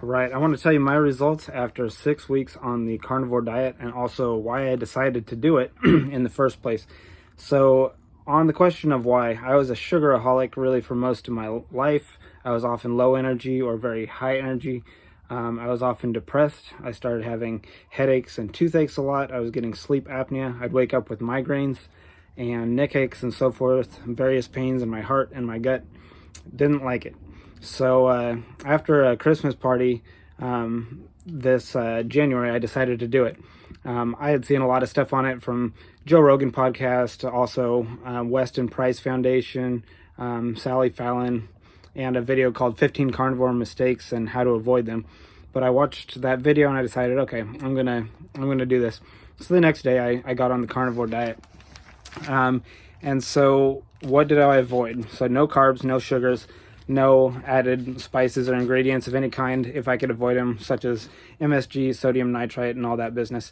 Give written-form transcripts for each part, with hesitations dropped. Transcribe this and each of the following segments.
All right, I want to tell you my results after 6 weeks on the carnivore diet and also why I decided to do it in the first place. So, on the question of why, I was a sugaraholic really for most of my life. I was often low energy or very high energy. I was often depressed. I started having headaches and toothaches a lot. I was getting sleep apnea. I'd wake up with migraines and neck aches and so forth, various pains in my heart and my gut. Didn't like it. So after a Christmas party this January, I decided to do it. I had seen a lot of stuff on it from Joe Rogan podcast, also Weston Price Foundation, Sally Fallon, and a video called 15 Carnivore Mistakes and How to Avoid Them. But I watched that video and I decided, okay, I'm gonna do this. So the next day I got on the carnivore diet. And so what did I avoid? So no carbs, no sugars, no added spices or ingredients of any kind if I could avoid them, such as MSG, sodium nitrite, and all that business.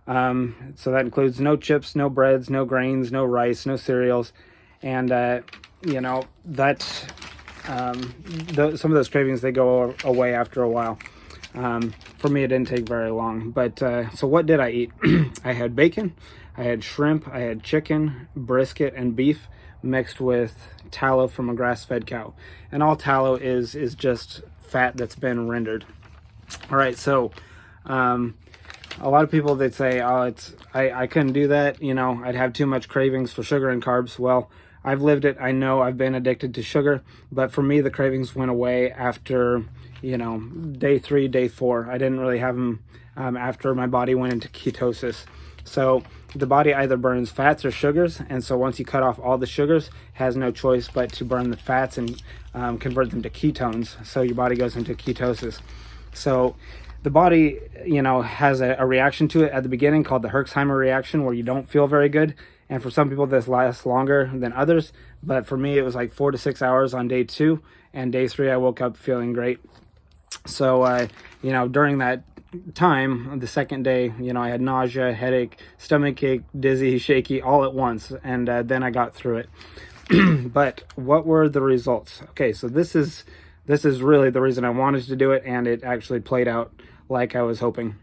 So that includes no chips, no breads, no grains, no rice, no cereals. And, some of those cravings, they go away after a while. For me, it didn't take very long. But so what did I eat? I had bacon, I had shrimp, I had chicken, brisket, and beef mixed with tallow from a grass-fed cow. And all tallow is just fat that's been rendered. All right, so a lot of people, they'd say, oh, I couldn't do that. You know, I'd have too much cravings for sugar and carbs. Well, I've lived it. I know I've been addicted to sugar, but for me, the cravings went away after, day 3, day 4. I didn't really have them after my body went into ketosis. So the body either burns fats or sugars, and so once you cut off all the sugars, has no choice but to burn the fats and convert them to ketones. So your body goes into ketosis. So the body, has a reaction to it at the beginning called the Herxheimer reaction, where you don't feel very good. And for some people, this lasts longer than others. But for me, it was like 4 to 6 hours on day 2, and day 3, I woke up feeling great. So, during that time, the second day, I had nausea, headache, stomach ache, dizzy, shaky, all at once. And then I got through it. But what were the results? Okay, so this is really the reason I wanted to do it, and it actually played out like I was hoping.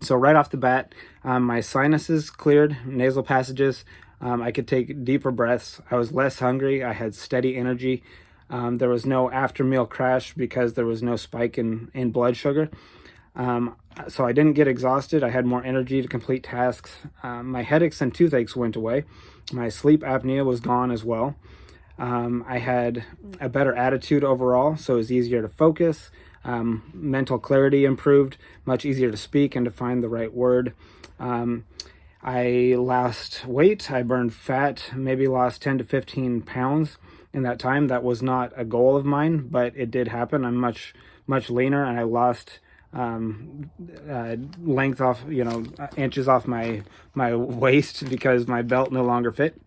So right off the bat, my sinuses cleared, nasal passages. I could take deeper breaths. I was less hungry. I had steady energy. There was no after meal crash because there was no spike in blood sugar. So I didn't get exhausted. I had more energy to complete tasks. My headaches and toothaches went away. My sleep apnea was gone as well. I had a better attitude overall, so it was easier to focus. Mental clarity improved, much easier to speak and to find the right word. I lost weight. I burned fat, maybe lost 10 to 15 pounds in that time. That was not a goal of mine, but it did happen. I'm much leaner, and I lost length off, inches off my waist because my belt no longer fit.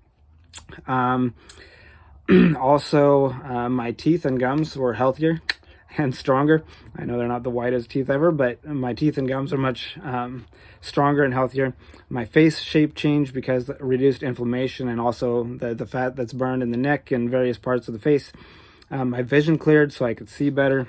Also, my teeth and gums were healthier and stronger. I know they're not the whitest teeth ever, but my teeth and gums are much stronger and healthier. My face shape changed because of reduced inflammation and also the fat that's burned in the neck and various parts of the face. My vision cleared so I could see better.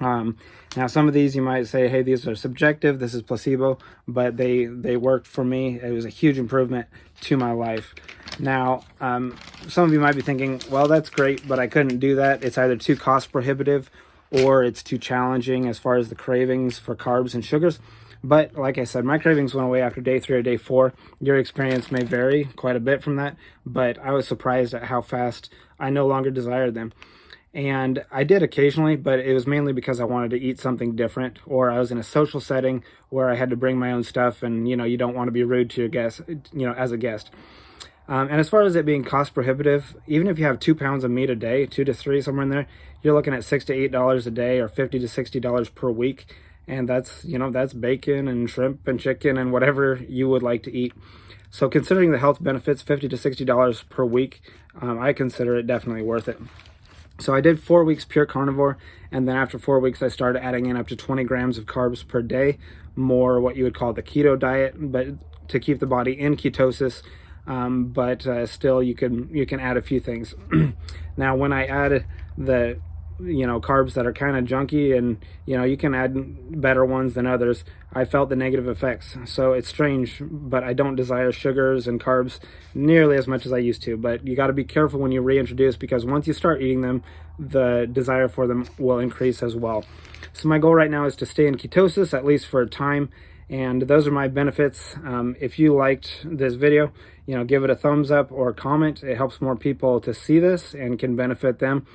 Now, some of these you might say, hey, these are subjective, this is placebo, but they worked for me. It was a huge improvement to my life. Now, some of you might be thinking, well, that's great, but I couldn't do that. It's either too cost prohibitive or it's too challenging as far as the cravings for carbs and sugars. But like I said, my cravings went away after day 3 or day 4. Your experience may vary quite a bit from that, but I was surprised at how fast I no longer desired them. And I did occasionally, but it was mainly because I wanted to eat something different, or I was in a social setting where I had to bring my own stuff, and you don't want to be rude to your guest, as a guest. And as far as it being cost prohibitive, even if you have 2 pounds of meat a day, 2 to 3, somewhere in there, you're looking at $6 to $8 a day, or $50 to $60 per week. And that's, that's bacon and shrimp and chicken and whatever you would like to eat. So considering the health benefits, $50 to $60 per week, I consider it definitely worth it. So I did 4 weeks pure carnivore, and then after 4 weeks, I started adding in up to 20 grams of carbs per day, more what you would call the keto diet, but to keep the body in ketosis. But still, you can add a few things. Now, when I added the carbs that are kind of junky, and you can add better ones than others. I felt the negative effects. So it's strange, but I don't desire sugars and carbs nearly as much as I used to. But you got to be careful when you reintroduce, because once you start eating them, the desire for them will increase as well. So my goal right now is to stay in ketosis, at least for a time, and those are my benefits. If you liked this video, give it a thumbs up or comment. It helps more people to see this and can benefit them.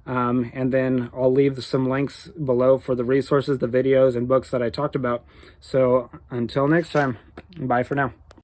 And then I'll leave some links below for the resources, the videos, and books that I talked about. So until next time, bye for now.